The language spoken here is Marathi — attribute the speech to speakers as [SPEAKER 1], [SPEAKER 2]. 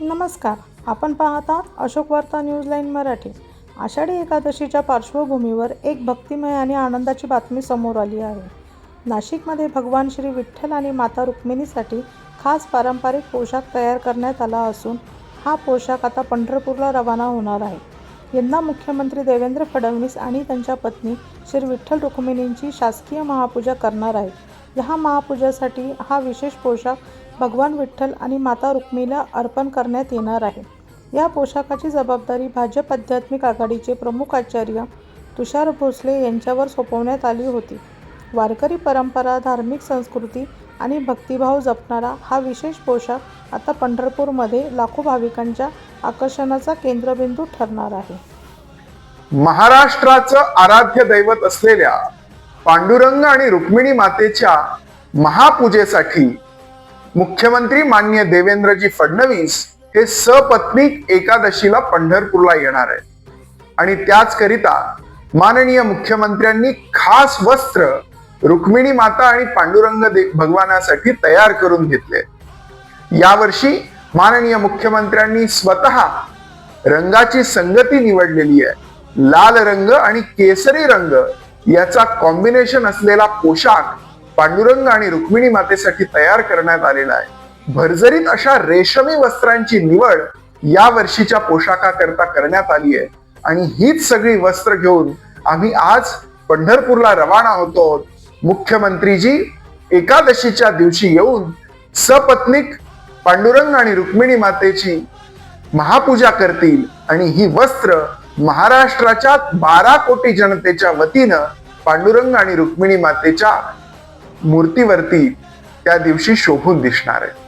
[SPEAKER 1] नमस्कार. आपण पाहत आहात अशोक वार्ता न्यूज लाईन मराठी. आषाढी एकादशीच्या पार्श्वभूमीवर एक भक्तिमय आणि आनंदाची बातमी समोर आली आहे. नाशिकमध्ये भगवान श्री विठ्ठल आणि माता रुक्मिणीसाठी खास पारंपरिक पोशाख तयार करण्यात आला असून हा पोशाख आता पंढरपूरला रवाना होणार आहे. यंदा मुख्यमंत्री देवेंद्र फडणवीस आणि त्यांच्या पत्नी श्री विठ्ठल रुक्मिणींची शासकीय महापूजा करणार आहेत. या महापूजेसाठी हा विशेष पोशाख भगवान विठ्ठल आणि माता रुक्मिणीला अर्पण करण्यात येणार आहे. या पोशाखाची जबाबदारी भाजप आध्यात्मिक आघाडीचे प्रमुख आचार्य तुषार भोसले यांच्यावर सोपवण्यात आली होती. वारकरी परंपरा, धार्मिक संस्कृती आणि भक्तिभाव जपणारा हा विशेष पोशाख आता पंढरपूरमध्ये लाखो भाविकांच्या आकर्षणाचा केंद्रबिंदू ठरणार आहे.
[SPEAKER 2] महाराष्ट्राचं आराध्य दैवत असलेल्या पांडुरंग आणि रुक्मिणी मातेच्या महापूजेसाठी मुख्यमंत्री माननीय देवेंद्रजी फडणवीस हे सपत्नीक एकादशीला पंढरपूरला येणार आहेत आणि त्याचकरिता माननीय मुख्यमंत्र्यांनी खास वस्त्र रुक्मिणी माता आणि पांडुरंग भगवानासाठी तयार करून घेतले. यावर्षी माननीय मुख्यमंत्र्यांनी स्वतः रंगाची संगती निवडलेली आहे. लाल रंग आणि केसरी रंग याचा कॉम्बिनेशन असलेला पोशाख पांडुरंग आणि रुक्मिणी मातेसाठी तयार करण्यात आलेला आहे. भरजरीत अशा रेशमी वस्त्रांची निवड या वर्षीच्या पोशाखाकरता करण्यात आली आहे आणि हीच सगळी वस्त्र घेऊन आम्ही आज पंढरपूरला रवाना होतो. मुख्यमंत्रीजी एकादशीच्या दिवशी येऊन सपत्नीक पांडुरंग आणि रुक्मिणी मातेची महापूजा करतील आणि ही वस्त्र महाराष्ट्राच्या 12 कोटी जनतेच्या वतीनं पांडुरंग आणि रुक्मिणी मातेच्या मूर्तीवरती त्या दिवशी शोभून दिसणार आहे.